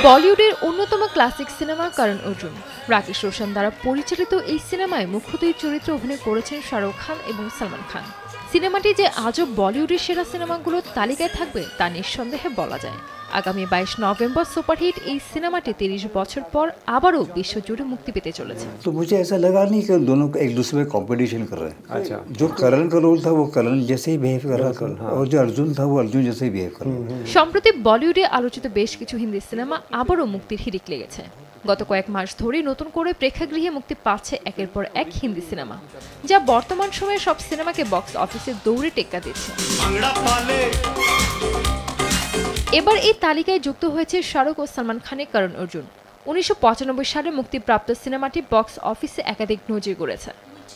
বলিউডের অন্যতম classic cinema করণ অর্জুন। রাকেশ রোশন দ্বারা পরিচালিত এই সিনেমায় মুখ্য দুই চরিত্রে অভিনয় করেছেন শাহরুখ খান এবং সালমান খান। সিনেমাটি যে আজও বলিউডের সেরা সিনেমাগুলোর তালিকায় থাকবে তা নিঃসন্দেহে বলা যায়। আগামী 22 নভেম্বর সুপারহিট এই সিনেমাটি 30 বছর পর আবারও বিশ্বজুড়ে মুক্তি পেতে চলেছে। तो मुझे ऐसा लगा नहीं कि दोनों एक दूसरे में कंपटीशन कर रहे हैं। अच्छा, जो करण का रोल था वो करण जैसे ही बिहेव कर रहा था और जो अर्जुन था वो अर्जुन जैसे ही बिहेव कर रहा था। সম্প্রতি বলিউডে আলোচিত বেশ কিছু হিন্দি সিনেমা আবারও মুক্তির হিড়িক লেগেছে। গত কয়েক মাস ধরে নতুন করে প্রেক্ষাগৃহে মুক্তি পাচ্ছে একের পর এক হিন্দি সিনেমা, যা বর্তমান সময়ে সব সিনেমাকে বক্স অফিসে দৌড়ে টেক্কা দিচ্ছে। এবার এই তালিকায় যুক্ত হয়েছে শাহরুখ ও সালমান খানের করণ অর্জুন। 1995 সালে মুক্তিপ্রাপ্ত সিনেমাটি বক্স অফিসে একাধিক নজির গড়েছে।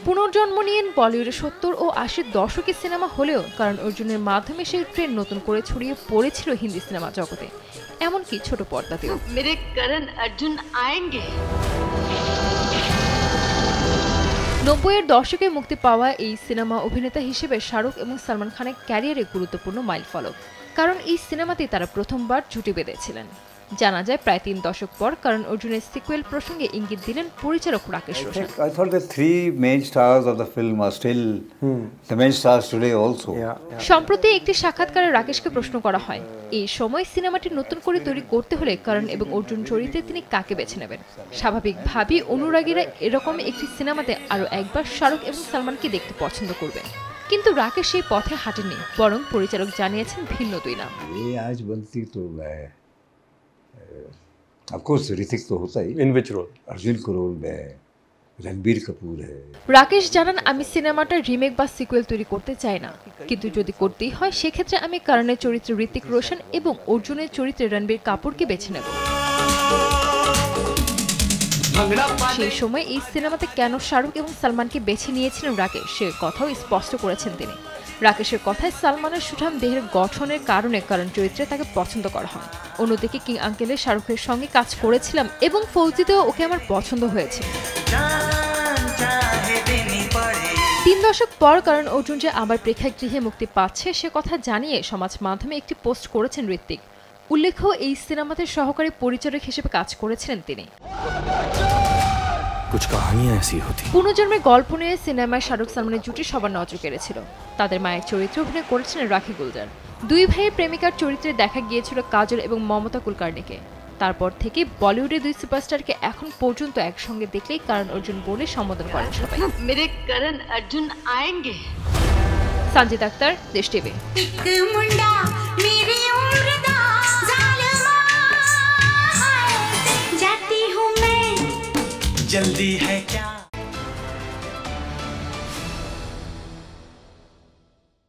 পুনর্জন্ম নিয়ে বলিউডের 70 ও 80 দশকের সিনেমা হলেও করণ অর্জুনের মাধ্যমে সেই ট্রেন্ড নতুন করে ছড়িয়ে পড়েছিল হিন্দি সিনেমা জগতে, এমনকি ছোট পর্দাতেও। মেরে করণ অর্জুন আয়েঙ্গে। 90-এর দশকে মুক্তি পাওয়া এই সিনেমা অভিনেতা হিসেবে শাহরুখ এবং সালমান খানের ক্যারিয়ারে গুরুত্বপূর্ণ মাইলফলক, কারণ এই সিনেমাতে তারা প্রথমবার জুটি বেঁধেছিলেন। জানা যায় প্রায় 3 দশক পর করণ অর্জুনের সিকুয়েল প্রসঙ্গে ইঙ্গিত দিলেন পরিচালক Rakesh Roshan. I thought the three main stars of the film are still the main stars today also. সম্প্রতি একটি সাক্ষাৎকারে রাকেশকে প্রশ্ন করা হয়, এই সময় সিনেমাটি নতুন করে তৈরি করতে হলে করণ এবং অর্জুন চরিত্রে তিনি কাকে বেছে নেবেন। স্বাভাবিকভাবেই অনুরাগীরা এরকম একটি সিনেমাতে আরও একবার শাহরুখ এবং সালমানকে দেখতে পছন্দ করবেন। কিন্তু রাকেশ সেই পথে হাঁটেননি, বরং পরিচালক জানিয়েছেন ভিন্ন দুই নাম। आज बनती तो मैं ऑफ कोर्स ऋतिक तो होता ही, इन विच रोल? अर्जुन का रोल में रणबीर कपूर है। রাকেশ জানান, আমি সিনেমাটা রিমেক বা সিকুয়েল তৈরি করতে চাই না, কিন্তু যদি করতেই হয় সেক্ষেত্রে আমি করণের চরিত্রে ঋতিক রোশন এবং অর্জুনের চরিত্রে রণবীর কাপুরকে বেছে নেব। সেই সময় এই সিনেমাতে কেন শাহরুখ এবং সালমানকে বেছে নিয়েছিলেন রাকেশ সে কথাও স্পষ্ট করেছেন তিনি। রাকেশের কথায় সালমানের সুঠাম দেহের গঠনের কারণে করণ চরিত্রে তাকে পছন্দ করা হয়। অন্যদিকে কিং আঙ্কেলের শাহরুখের সঙ্গে কাজ করেছিলাম এবং ফৌজিতেও ওকে আমার পছন্দ হয়েছে। 3 দশক পর করণ অর্জুন যে আবার প্রেক্ষাগৃহে মুক্তি পাচ্ছে সে কথা জানিয়ে সমাজ মাধ্যমে একটি পোস্ট করেছেন ঋত্বিক। উল্লেখ্য, এই সিনেমাতে সহকারী পরিচালক হিসেবে কাজ করেছিলেন তিনি। পুনর্জন্মের গল্প নিয়ে সিনেমায় শাহরুখ সালমানের জুটি সবার নজর কেড়েছিল। তাদের মায়ের চরিত্রে অভিনয় করেছিলেন রাখি গুলজার। দুই ভাইয়ের প্রেমিকার চরিত্রে দেখা গিয়েছিল কাজল এবং মমতা কুলকার্নিকে। তারপর থেকে বলিউডের দুই সুপারস্টারকে এখন পর্যন্ত একসঙ্গে দেখলেই করণ অর্জুন বলে সম্বোধন করেন সবাই। মেরে করণ অর্জুন আয়েঙ্গে। সঞ্জিত আক্তার, দেশ টিভি। जल्दी है